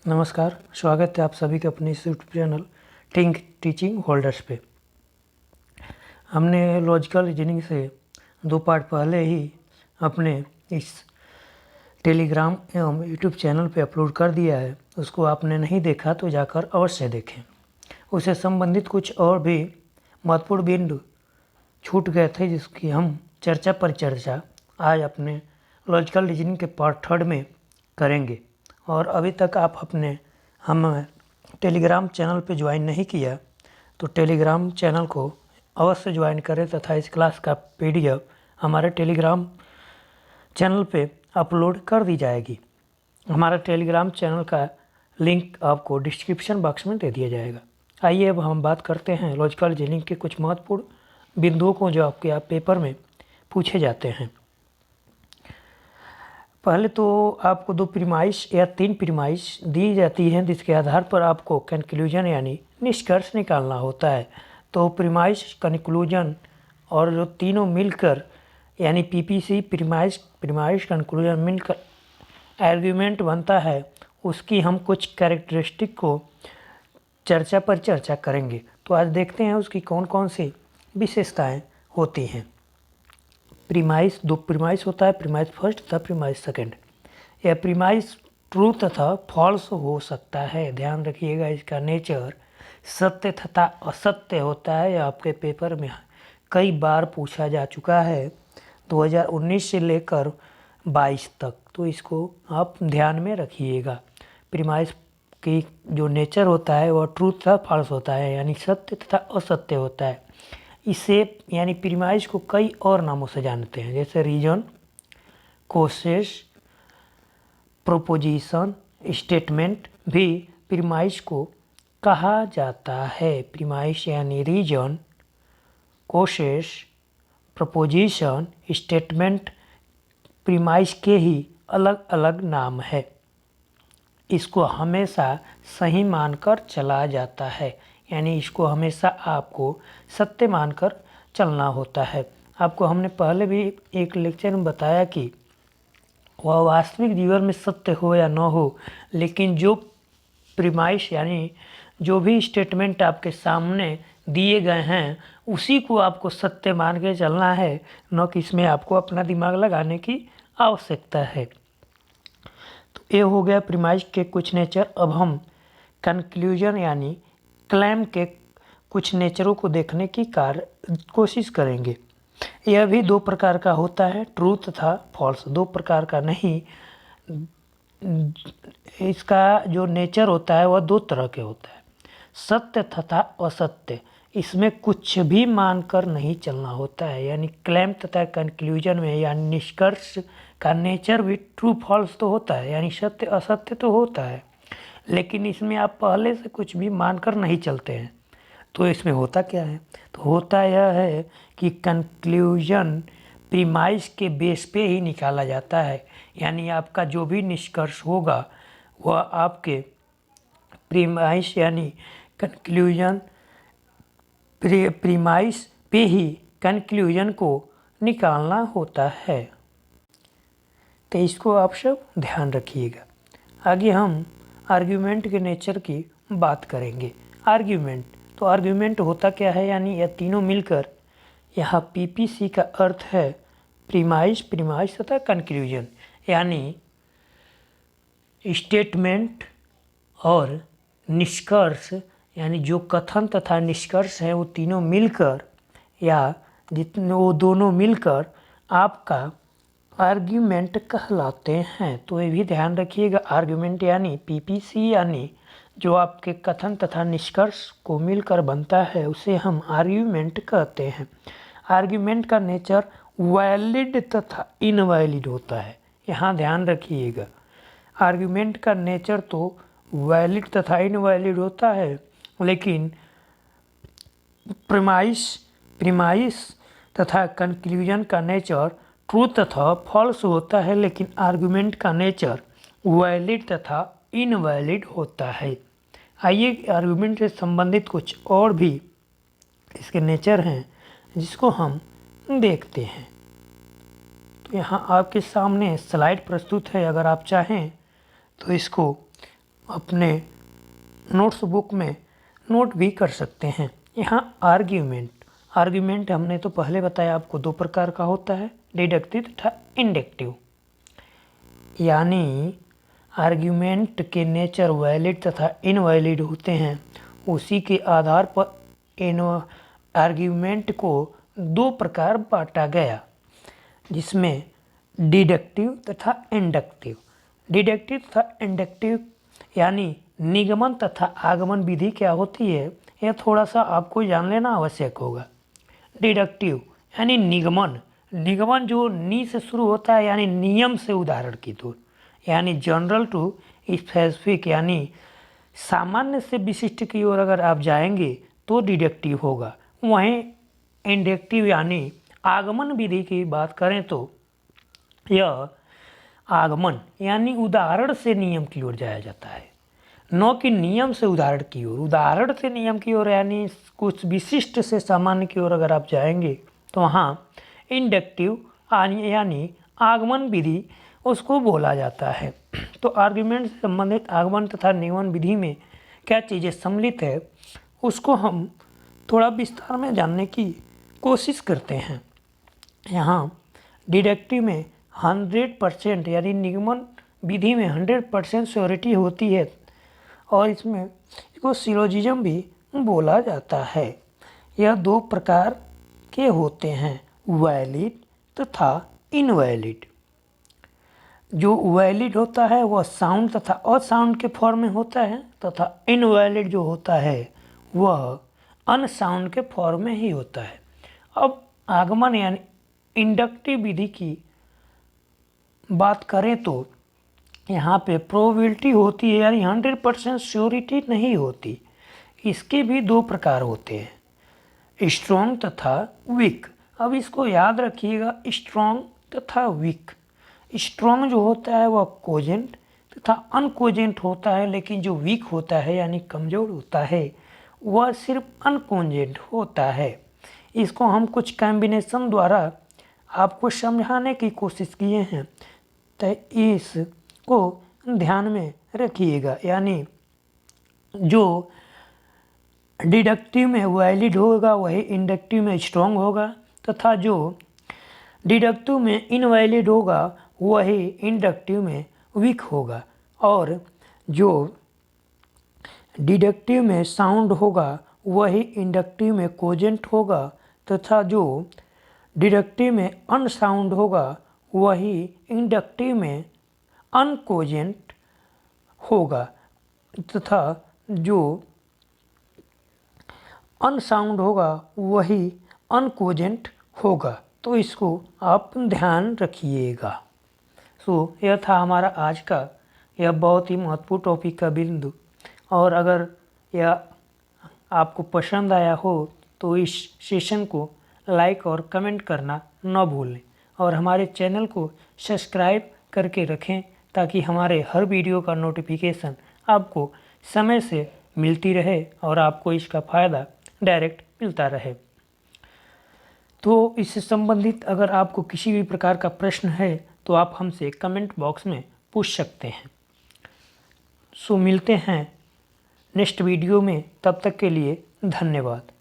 नमस्कार, स्वागत है आप सभी का अपने इस YouTube channel think teaching holders पे। हमने लॉजिकल रीजनिंग से 2 पार्ट पहले ही अपने इस टेलीग्राम एवं यूट्यूब चैनल पे अपलोड कर दिया है। उसको आपने नहीं देखा तो जाकर अवश्य देखें। उससे संबंधित कुछ और भी महत्वपूर्ण बिंदु छूट गए थे, जिसकी हम चर्चा पर चर्चा आज अपने लॉजिकल रीजनिंग के पार्ट 3 में करेंगे। और अभी तक आप हम टेलीग्राम चैनल पे ज्वाइन नहीं किया तो टेलीग्राम चैनल को अवश्य ज्वाइन करें तथा इस क्लास का PDF हमारे टेलीग्राम चैनल पे अपलोड कर दी जाएगी। हमारा टेलीग्राम चैनल का लिंक आपको डिस्क्रिप्शन बॉक्स में दे दिया जाएगा। आइए अब हम बात करते हैं लॉजिकल रीजनिंग के कुछ महत्वपूर्ण बिंदुओं को जो आपके पेपर में पूछे जाते हैं। पहले तो आपको 2 प्रीमाइस या 3 प्रीमाइस दी जाती हैं, जिसके आधार पर आपको कंक्लूजन यानी निष्कर्ष निकालना होता है। तो प्रीमाइस, कंक्लूजन और जो तीनों मिलकर यानी PPC प्रीमाइस कंक्लूजन मिलकर आर्ग्यूमेंट बनता है, उसकी हम कुछ कैरेक्टरिस्टिक को चर्चा पर चर्चा करेंगे। तो आज देखते हैं उसकी कौन कौन सी विशेषताएँ होती हैं। प्रीमाइस 2 प्रीमाइस होता है, प्रीमाइस फर्स्ट तथा प्रीमाइस सेकंड। यह प्रीमाइस ट्रू तथा फॉल्स हो सकता है। ध्यान रखिएगा, इसका नेचर सत्य तथा असत्य होता है। यह आपके पेपर में कई बार पूछा जा चुका है, 2019 से लेकर 22 तक। तो इसको आप ध्यान में रखिएगा। प्रीमाइस की जो नेचर होता है वह ट्रू तथा फॉल्स होता है, यानी सत्य तथा असत्य होता है। इसे यानी प्रीमाइस को कई और नामों से जानते हैं, जैसे रीजन, कोसेस, प्रोपोजिशन, स्टेटमेंट भी प्रीमाइस को कहा जाता है। प्रीमाइस यानी reason, causes, proposition, statement premise के ही अलग अलग नाम है। इसको हमेशा सही मानकर चला जाता है, यानी इसको हमेशा आपको सत्य मानकर चलना होता है। आपको हमने पहले भी एक लेक्चर में बताया कि वह वास्तविक जीवन में सत्य हो या न हो, लेकिन जो प्रीमाइस यानी जो भी स्टेटमेंट आपके सामने दिए गए हैं उसी को आपको सत्य मान के चलना है, न कि इसमें आपको अपना दिमाग लगाने की आवश्यकता है। तो ये हो गया प्रीमाइस के कुछ नेचर। अब हम कंक्लूजन यानी क्लेम के कुछ नेचरों को देखने की कोशिश करेंगे। यह भी 2 प्रकार का होता है, ट्रू तथा फॉल्स। 2 प्रकार का नहीं, इसका जो नेचर होता है वह 2 तरह के होता है, सत्य तथा असत्य। इसमें कुछ भी मानकर नहीं चलना होता है, यानी क्लेम तथा कंक्लूजन में यानी निष्कर्ष का नेचर भी ट्रू फॉल्स तो होता है, यानी सत्य असत्य तो होता है, लेकिन इसमें आप पहले से कुछ भी मानकर नहीं चलते हैं। तो इसमें होता क्या है? तो होता यह है कि कंक्लूजन प्रीमाइस के बेस पे ही निकाला जाता है, यानी आपका जो भी निष्कर्ष होगा वह आपके प्रीमाइस यानी कंक्लूजन प्रीमाइस पे ही कंक्लूजन को निकालना होता है। तो इसको आप सब ध्यान रखिएगा। आगे हम आर्ग्यूमेंट के नेचर की बात करेंगे। आर्ग्यूमेंट, तो आर्ग्यूमेंट होता क्या है, यानी यह तीनों मिलकर यहाँ PPC का अर्थ है प्रीमाइस, प्रीमाइस तथा कंक्लूजन, यानी स्टेटमेंट और निष्कर्ष, यानी जो कथन तथा निष्कर्ष है वो तीनों मिलकर या जितने वो दोनों मिलकर आपका आर्ग्यूमेंट कहलाते हैं। तो ये भी ध्यान रखिएगा, आर्ग्यूमेंट यानी PPC यानी जो आपके कथन तथा निष्कर्ष को मिलकर बनता है उसे हम आर्ग्यूमेंट कहते हैं। आर्ग्यूमेंट का नेचर वैलिड तथा इनवैलिड होता है। यहाँ ध्यान रखिएगा, आर्ग्यूमेंट का नेचर तो वैलिड तथा इनवैलिड होता है, लेकिन प्रीमाइस तथा कंक्लूजन का नेचर ट्रू तथा फॉल्स होता है, लेकिन आर्गुमेंट का नेचर वैलिड तथा इनवैलिड होता है। आइए आर्गुमेंट से संबंधित कुछ और भी इसके नेचर हैं जिसको हम देखते हैं। तो यहाँ आपके सामने स्लाइड प्रस्तुत है, अगर आप चाहें तो इसको अपने नोट्स बुक में नोट भी कर सकते हैं। यहाँ आर्ग्यूमेंट हमने तो पहले बताया आपको दो प्रकार का होता है, डिडक्टिव तथा इंडक्टिव। यानी आर्ग्यूमेंट के नेचर वैलिड तथा इनवैलिड होते हैं। उसी के आधार पर इन आर्ग्यूमेंट को दो प्रकार बांटा गया, जिसमें डिडक्टिव तथा इंडक्टिव। डिडक्टिव तथा इंडक्टिव यानी निगमन तथा आगमन विधि क्या होती है, यह थोड़ा सा आपको जान लेना आवश्यक होगा। डिडक्टिव यानी निगमन जो नी से शुरू होता है, यानी नियम से उदाहरण की तो, यानी जनरल टू स्पेसिफिक, यानी सामान्य से विशिष्ट की ओर अगर आप जाएंगे तो डिडक्टिव होगा। वहीं इंडक्टिव यानी आगमन विधि की बात करें तो यह आगमन यानी उदाहरण से नियम की ओर जाया जाता है, न कि नियम से उदाहरण की ओर। उदाहरण से नियम की ओर यानी कुछ विशिष्ट से सामान्य की ओर अगर आप जाएंगे तो वहाँ इंडक्टिव यानी आगमन विधि उसको बोला जाता है। तो आर्ग्यूमेंट से संबंधित आगमन तथा निगमन विधि में क्या चीज़ें सम्मिलित है, उसको हम थोड़ा विस्तार में जानने की कोशिश करते हैं। यहाँ डिडक्टिव में 100% यानी निगमन विधि में 100% श्योरिटी होती है, और इसको सिलोजिज्म भी बोला जाता है। यह दो प्रकार के होते हैं, वैलिड तथा इनवैलिड। जो वैलिड होता है वह साउंड तथा असाउंड के फॉर्म में होता है, तथा इनवैलिड जो होता है वह अनसाउंड के फॉर्म में ही होता है। अब आगमन यानी इंडक्टिव विधि की बात करें तो यहाँ पे प्रोबेबिलिटी होती है, यानी 100% श्योरिटी नहीं होती। इसके भी दो प्रकार होते हैं, स्ट्रॉन्ग तथा वीक। अब इसको याद रखिएगा, स्ट्रॉन्ग तथा वीक। स्ट्रॉन्ग जो होता है वह कोजेंट तथा अनकोजेंट होता है, लेकिन जो वीक होता है यानी कमज़ोर होता है वह सिर्फ अनकोजेंट होता है। इसको हम कुछ कॉम्बिनेशन द्वारा आपको समझाने की कोशिश किए हैं, तो इसको ध्यान में रखिएगा। यानी जो डिडक्टिव में वैलिड होगा वही इंडक्टिव में स्ट्रॉन्ग होगा, तथा जो डिडक्टिव में इनवैलिड होगा वही इंडक्टिव में वीक होगा। और जो डिडक्टिव में साउंड होगा वही इंडक्टिव में कोजेंट होगा, तथा जो डिडक्टिव में अनसाउंड होगा वही इंडक्टिव में अनकोजेंट होगा, तथा जो अनसाउंड होगा वही अनकोजेंट होगा। तो इसको आप ध्यान रखिएगा। यह था हमारा आज का यह बहुत ही महत्वपूर्ण टॉपिक का बिंदु, और अगर यह आपको पसंद आया हो तो इस सेशन को लाइक और कमेंट करना न भूलें, और हमारे चैनल को सब्सक्राइब करके रखें ताकि हमारे हर वीडियो का नोटिफिकेशन आपको समय से मिलती रहे और आपको इसका फ़ायदा डायरेक्ट मिलता रहे। तो इससे संबंधित अगर आपको किसी भी प्रकार का प्रश्न है तो आप हमसे कमेंट बॉक्स में पूछ सकते हैं। मिलते हैं नेक्स्ट वीडियो में, तब तक के लिए धन्यवाद।